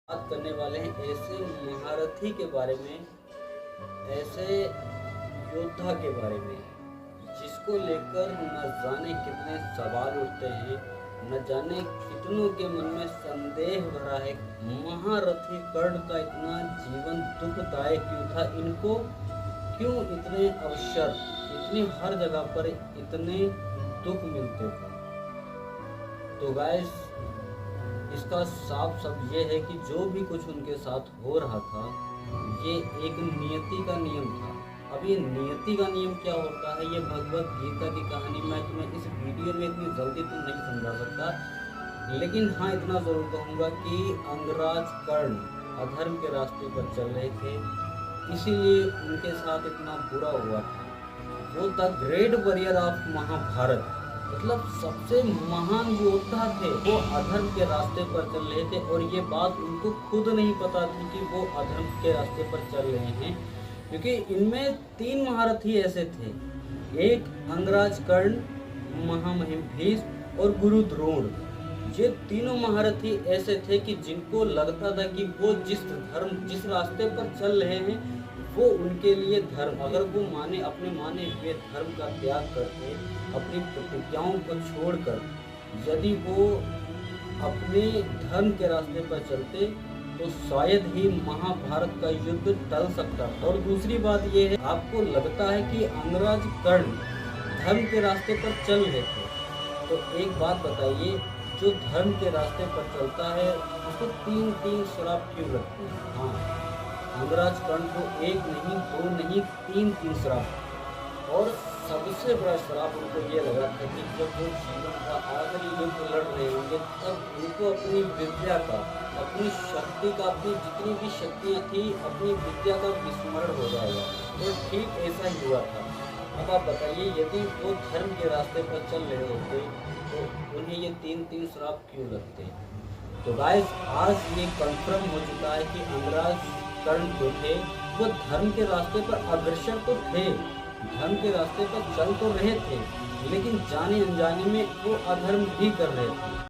बात करने वाले हैं ऐसे महारथी के बारे में, ऐसे योद्धा के बारे में जिसको लेकर न जाने कितने सवाल उठते हैं, न जाने कितनों के मन में संदेह भरा है। महारथी कर्ण का इतना जीवन दुखदायक क्यों था? इनको क्यों इतने अवसर, इतनी हर जगह पर इतने दुख मिलते थे? तो गाइस, इसका साफ शब्द ये है कि जो भी कुछ उनके साथ हो रहा था, ये एक नियति का नियम था। अब ये नियति का नियम क्या होता है, ये भगवत गीता की कहानी मैं तुम्हें इस वीडियो में इतनी जल्दी तो नहीं समझा सकता, लेकिन हाँ इतना जरूर कहूँगा कि अंगराज कर्ण अधर्म के रास्ते पर चल रहे थे, इसीलिए उनके साथ इतना बुरा हुआ था। वो the great warrior of Mahabharata, मतलब सबसे महान योद्धा थे, वो अधर्म के रास्ते पर चल रहे थे और ये बात उनको खुद नहीं पता थी कि वो अधर्म के रास्ते पर चल रहे हैं, क्योंकि इनमें 3 महारथी ऐसे थे। एक अंगराज कर्ण, महामहिम भीष्म और गुरु द्रोण। ये तीनों महारथी ऐसे थे कि जिनको लगता था कि वो जिस रास्ते पर चल रहे हैं वो उनके लिए धर्म, अगर वो अपने माने हुए धर्म का त्याग करके, अपनी प्रतिज्ञाओं को छोड़कर यदि वो अपने धर्म के रास्ते पर चलते तो शायद ही महाभारत का युद्ध टल सकता था। और दूसरी बात ये है, आपको लगता है कि अंगराज कर्ण धर्म के रास्ते पर चल रहे थे, तो एक बात बताइए, जो धर्म के रास्ते पर चलता है उसको 3 श्राप क्यों लगते हैं? हाँ, अंगराज कर्ण को 1 नहीं 2 नहीं 3 श्राप। और सबसे बड़ा श्राप उनको ये लगा था कि जब वो जीवन का आखिरी युद्ध लड़ रहे होंगे तब उनको अपनी विद्या का, अपनी शक्ति का, अपनी जितनी भी शक्तियाँ थी, अपनी विद्या का विस्मरण हो जाएगा। तो ठीक ऐसा ही हुआ था। अब आप बताइए, यदि वो धर्म के रास्ते पर चल रहे होते तो उन्हें ये 3 श्राप क्यों लगते? तो गाइस, आज ये कंफर्म हो चुका है कि अंगराज कर्ण जो थे वो धर्म के रास्ते पर अग्रसर तो थे, धर्म के रास्ते पर चल तो रहे थे, लेकिन जाने अनजाने में वो अधर्म भी कर रहे थे।